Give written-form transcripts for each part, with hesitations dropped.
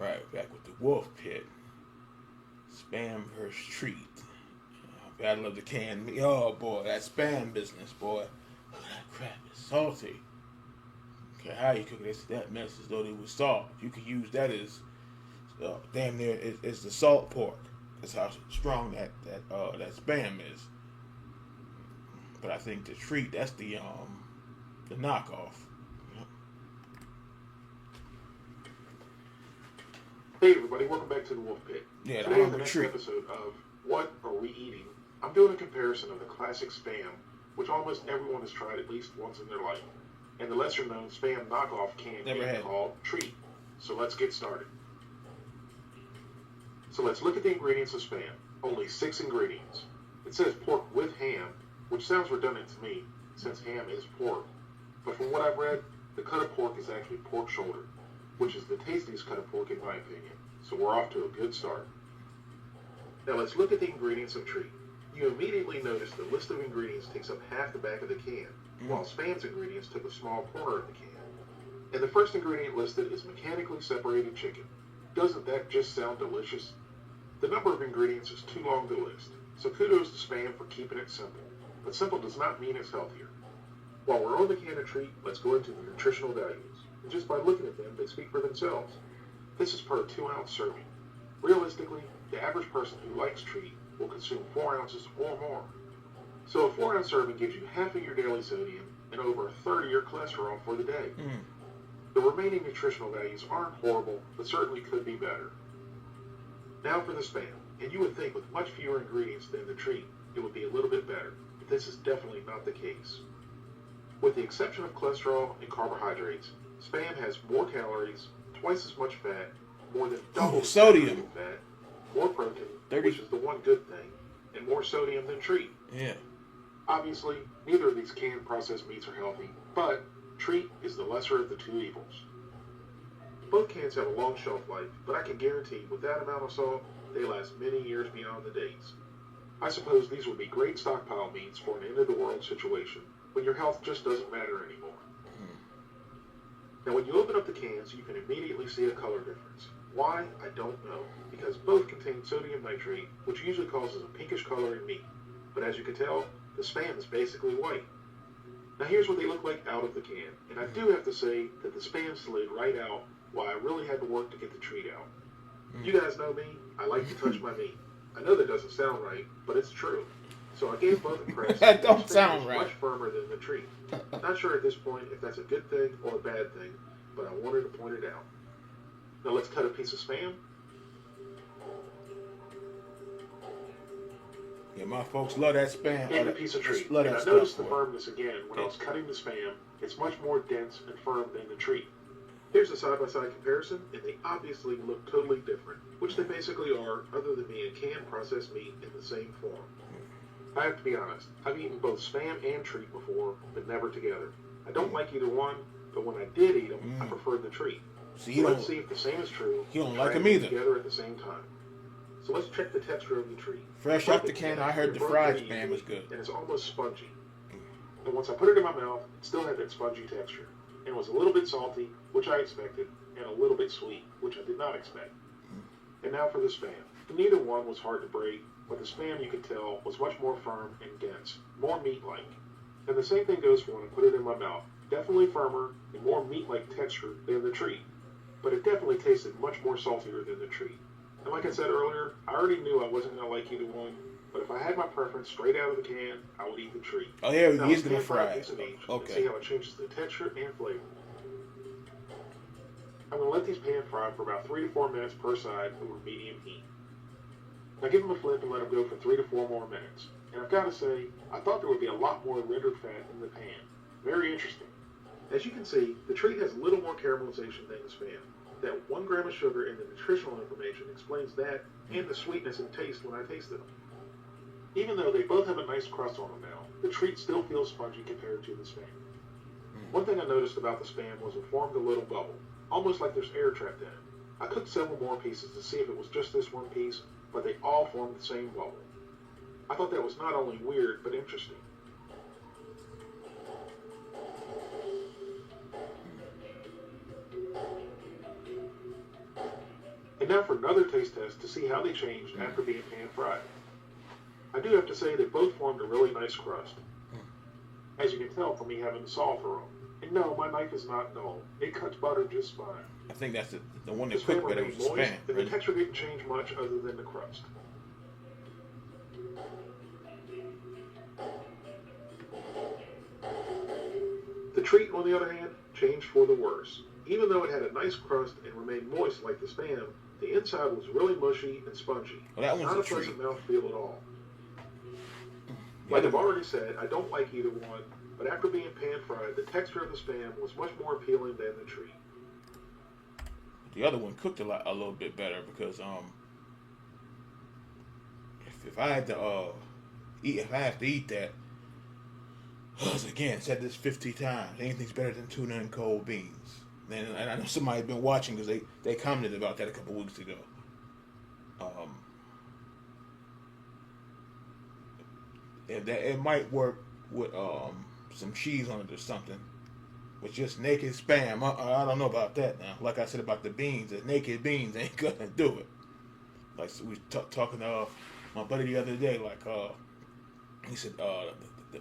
Right, back with the Wolfepit. Spam versus Treet. Battle of the canned meat. Oh boy, that spam business, boy. Oh, that crap is salty. Okay, how you cook it? That mess as though it was salt. You could use that as damn near it's the salt pork. That's how strong that spam is. But I think the Treet, that's the knockoff. Hey everybody, welcome back to the Wolf Pit. Yeah, Today on the the next Treet. episode of What Are We Eating? I'm doing a comparison of the classic Spam, which almost everyone has tried at least once in their life, and the lesser known Spam knockoff canned meat called Treet. So let's get started. So let's look at the ingredients of Spam. Only 6 ingredients. It says pork with ham, which sounds redundant to me, since ham is pork. But from what I've read, the cut of pork is actually pork shoulder, which is the tastiest cut of pork in my opinion, so we're off to a good start. Now let's look at the ingredients of Treet. You immediately notice the list of ingredients takes up half the back of the can, while Spam's ingredients took a small corner of the can. And the first ingredient listed is mechanically separated chicken. Doesn't that just sound delicious? The number of ingredients is too long to list, so kudos to Spam for keeping it simple. But simple does not mean it's healthier. While we're on the can of Treet, let's go into the nutritional values. And just by looking at them, they speak for themselves. This is per 2-ounce serving. Realistically, the average person who likes Treet will consume 4 ounces or more. So a 4-ounce serving gives you half of your daily sodium and over a third of your cholesterol for the day. The remaining nutritional values aren't horrible, but certainly could be better. Now for the Spam, and you would think with much fewer ingredients than the Treet, it would be a little bit better, but this is definitely not the case. With the exception of cholesterol and carbohydrates, Spam has more calories, twice as much fat, more than double the sodium fat, more protein, 30. which is the one good thing, and more sodium than Treet. Yeah. Obviously, neither of these canned processed meats are healthy, but Treet is the lesser of the two evils. Both cans have a long shelf life, but I can guarantee with that amount of salt, they last many years beyond the dates. I suppose these would be great stockpile meats for an end-of-the-world situation, when your health just doesn't matter anymore. Now when you open up the cans, you can immediately see a color difference. Why? I don't know, because both contain sodium nitrate, which usually causes a pinkish color in meat. But as you can tell, the Spam is basically white. Now here's what they look like out of the can, and I do have to say that the Spam slid right out, while I really had to work to get the Treet out. You guys know me, I like to touch my meat. I know that doesn't sound right, but it's true. So I gave both a press. That don't sound right. Much firmer than the Treet. Not sure at this point if that's a good thing or a bad thing, but I wanted to point it out. Now let's cut a piece of Spam. Yeah, my folks love that Spam. And a piece of Treet. And I noticed the firmness again when I was cutting the Spam. It's much more dense and firm than the Treet. Here's a side-by-side comparison, and they obviously look totally different, which they basically are, other than being canned processed meat in the same form. I have to be honest, I've eaten both Spam and Treet before, but never together. I don't like either one, but when I did eat them, I preferred the Treet. So let's see if the same is true. You don't like them either. Together at the same time. So let's check the texture of the Treet. Fresh out the can, I heard the fried Spam was good. And it's almost spongy. And once I put it in my mouth, it still had that spongy texture. And was a little bit salty, which I expected, and a little bit sweet, which I did not expect. And now for the Spam. Neither one was hard to break, but the Spam, you could tell, was much more firm and dense, more meat-like. And the same thing goes for when I put it in my mouth. Definitely firmer and more meat-like texture than the Treet. But it definitely tasted much more saltier than the Treet. And like I said earlier, I already knew I wasn't going to like either one, but if I had my preference straight out of the can, I would eat the Treet. Oh, yeah, now, he's going to fry it. Okay. See how it changes the texture and flavor. I'm going to let these pan fry for about 3 to 4 minutes per side over medium heat. Now give them a flip and let them go for 3 to 4 more minutes. And I've got to say, I thought there would be a lot more rendered fat in the pan. Very interesting. As you can see, the Treet has a little more caramelization than the Spam. That 1 gram of sugar in the nutritional information explains that and the sweetness and taste when I tasted them. Even though they both have a nice crust on them now, the Treet still feels spongy compared to the Spam. One thing I noticed about the Spam was it formed a little bubble, almost like there's air trapped in it. I cooked several more pieces to see if it was just this one piece, but they all formed the same bubble. I thought that was not only weird, but interesting. And now for another taste test to see how they changed after being pan fried. I do have to say they both formed a really nice crust, as you can tell from me having the saw for them. And no, my knife is not dull. It cuts butter just fine. I think that's the one The that cooked spam better remained was the moist, Spam. and the texture didn't change much other than the crust. The Treat, on the other hand, changed for the worse. Even though it had a nice crust and remained moist like the Spam, the inside was really mushy and spongy. Well, that one's not a a pleasant treat. mouthfeel at all. Like I've already said, I don't like either one, but after being pan fried, the texture of the Spam was much more appealing than the Treat. The other one cooked a little bit better because if I had to eat that, again, said this 50 times, anything's better than tuna and cold beans. And I know somebody's been watching because they commented about that a couple weeks ago. It might work with some cheese on it or something. With just naked Spam, I don't know about that now. Like I said about the beans, the naked beans ain't gonna do it. Like we was talking to my buddy the other day. Like he said,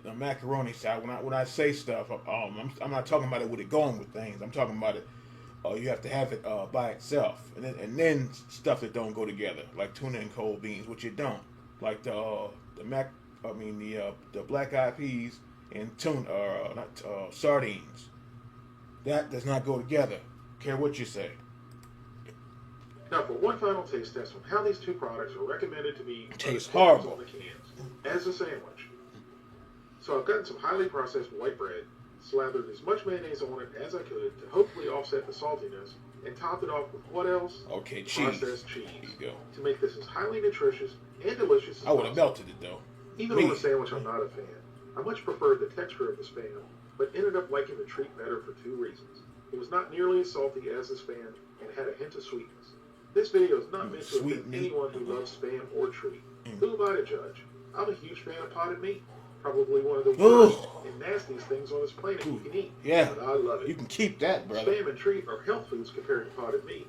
the macaroni side. When I say stuff, I'm not talking about it with it going with things. I'm talking about it. You have to have it by itself, and then stuff that don't go together, like tuna and cold beans, which it don't. Like the black eyed peas and tuna, sardines. That does not go together. Care what you say. Now for one final taste test on how these two products are recommended to be Tastes horrible on the cans as a sandwich. So I've gotten some highly processed white bread, slathered as much mayonnaise on it as I could to hopefully offset the saltiness, and topped it off with what else? Okay, cheese. Processed cheese. There you go. To make this as highly nutritious and delicious as I would have possible. melted it though. Even on a sandwich, I'm not a fan. I much preferred the texture of the Spam, but ended up liking the Treat better for two reasons. It was not nearly as salty as the Spam and had a hint of sweetness. This video is not meant to offend anyone who loves Spam or Treat. Who am I to judge? I'm a huge fan of potted meat. Probably one of the worst and nastiest things on this planet you can eat. Yeah, but I love it. You can keep that, brother. Spam and Treat are health foods compared to potted meat.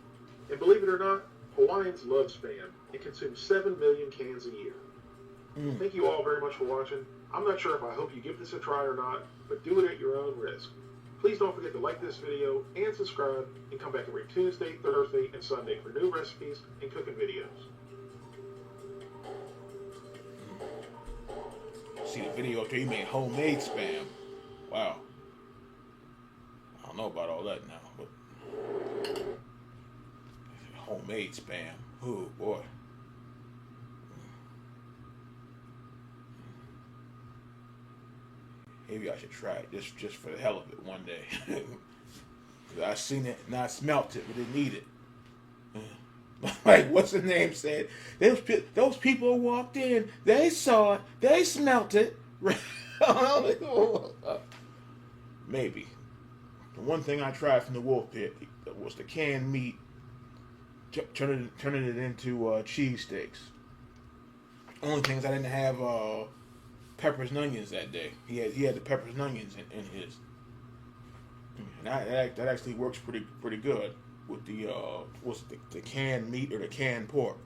And believe it or not, Hawaiians love Spam and consume 7 million cans a year. Thank you all very much for watching. I'm not sure if I hope you give this a try or not, but do it at your own risk. Please don't forget to like this video and subscribe, and come back every Tuesday, Thursday, and Sunday for new recipes and cooking videos. See the video after he made homemade Spam. Wow. I don't know about all that now, but homemade Spam. Oh boy. Maybe I should try it just for the hell of it one day. I seen it and I smelt it, but didn't eat it. Like what's the name said? Those people walked in, they saw it, they smelt it. Maybe. The one thing I tried from the Wolfepit was the canned meat, turning it into cheesesteaks. Only thing is I didn't have peppers and onions that day. He had the peppers and onions in his, and that actually works pretty good with the canned meat or the canned pork.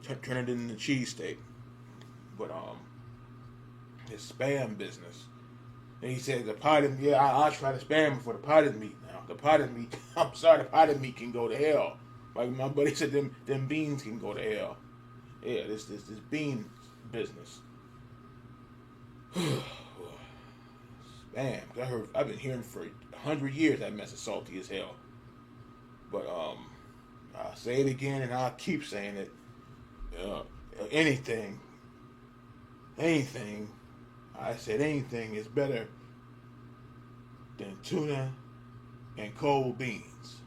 Turn it into cheesesteak, but his Spam business. And he said the potted, I'll try the Spam before the potted meat. Now the potted meat, I'm sorry, the potted meat can go to hell. Like my buddy said, them beans can go to hell. Yeah, this bean business. Spam. I've been hearing for 100 years that mess is salty as hell. But I'll say it again and I'll keep saying it. Anything. I said anything is better than tuna and cold beans.